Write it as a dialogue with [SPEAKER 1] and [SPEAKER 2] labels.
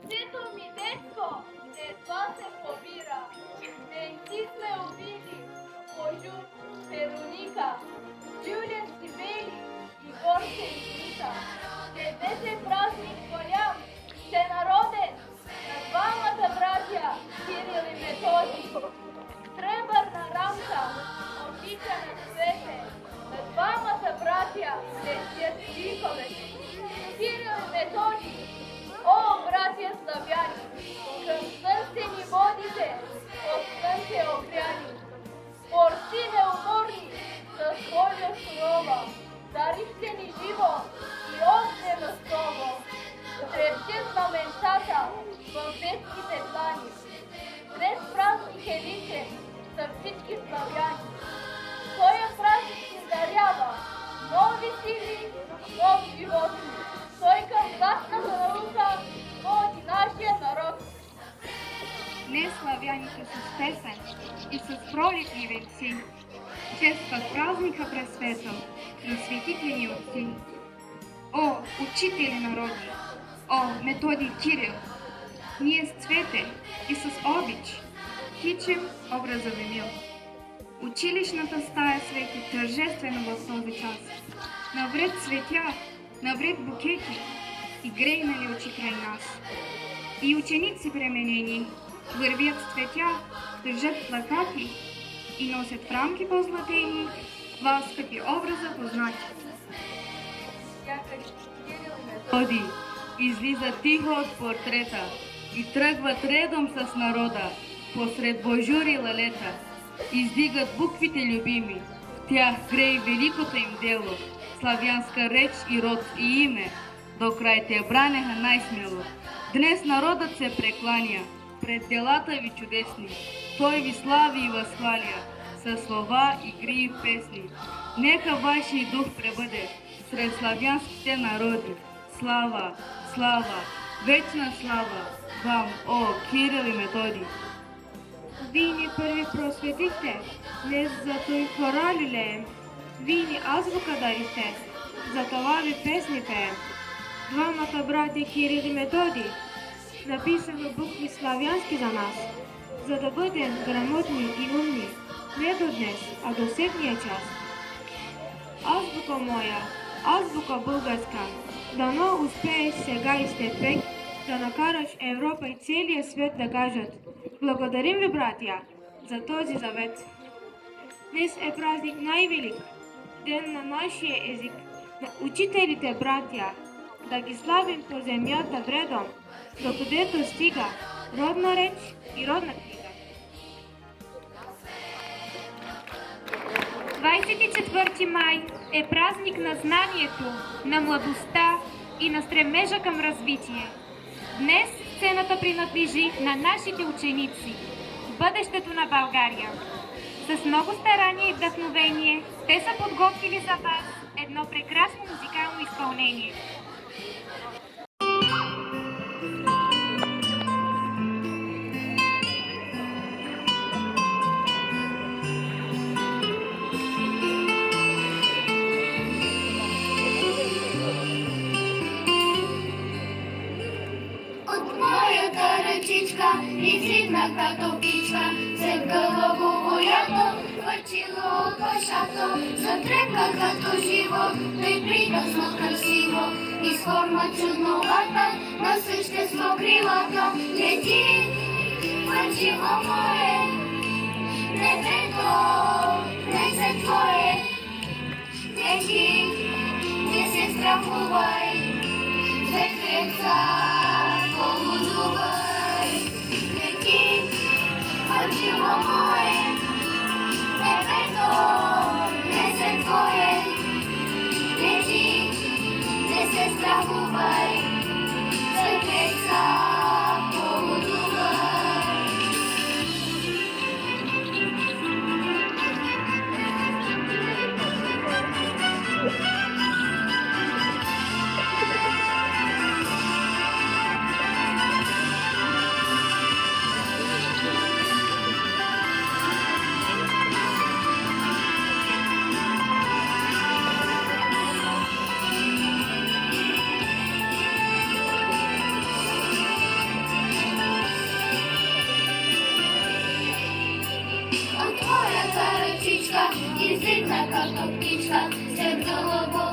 [SPEAKER 1] Детето ми, детко, едва се побира. Денци сме убили, Божу, Вероника, Джулиан Сибели и Горце Инита. Днес е празник голям, всенароден, на двамата братя, Кирил и Методий. Сребърна рамка, обича на свете, на двамата братя, летят виковете. Кирил и Методий, о, братя славяни, към слънце ни водите, от слънце огряни. Борци неуморни, с воля сурова, дарихте ни живот и огнено слово. Трепте знаменцата в ветските длани. Днес празник е личен за всички славяни. Той празник ни дарява нови сили, нов живот. Той към властната наука води нашия народ.
[SPEAKER 2] Днес славяните с песен и с пролетни венци честват празника през света на светите ни отци. О, учители народи! О, Методий Кирил! Ние с цвете и с обич тичем образа ви мил. Училищната стая свети тържествено в този час. Навред цветя, навред букети и грейнали очи край нас. И ученици пременени вървят с цветя, държат плакати и носят в рамки позлатени два скъпи образа познати.
[SPEAKER 3] Методий излиза тихо от портрета и тръгват редом с народа посред божури лалета. Издигат буквите любими, в тях грее великото им дело, славянска реч и род и име, до край те бранеха най-смело. Днес народът се прекланя пред делата ви чудесни, той ви слави и възхваля със слова, игри и песни. Нека вашия дух пребъде сред славянските народи. Слава, слава, вечна слава вам, о Кирил и Методий!
[SPEAKER 2] Вие ни първи просветихте, днес за той хора лелеем. Вие ни азбука дарихте, за това ви песни пеем. Двамата братя Кирил и Методий написаха букви славянски за нас, за да бъдем грамотни и умни, не до днес, а до сетния час. Азбука моя, азбука българска, дано успееш сега и след век да накараш Европа и целия свет да кажат: благодарим ви, братя, за този завет. Днес е празник най-велик, ден на нашия език, на учителите братя, да ги славим по земята вредом, докъдето стига родна реч и родна книга. 24 май е празник на знанието, на младостта и на стремежа към развитие. Днес сцената принадлежи на нашите ученици, бъдещето на България. С много старание и вдъхновение те са подготвили за вас едно прекрасно музикално изпълнение.
[SPEAKER 4] Изригнах като птичка, след гълъбовоято, хвърчило пашато, затрепна като живо, той приказно красиво, изформа чудновата, на същество крилато. Лети, хвърчило мое, небето, не твое, лети, не се страхувай, светлеца, полудувай. Хвърчило мое, небето, не се твое, лети, не се страхувай, светлеца, полудувай. Срібна птичка, серцево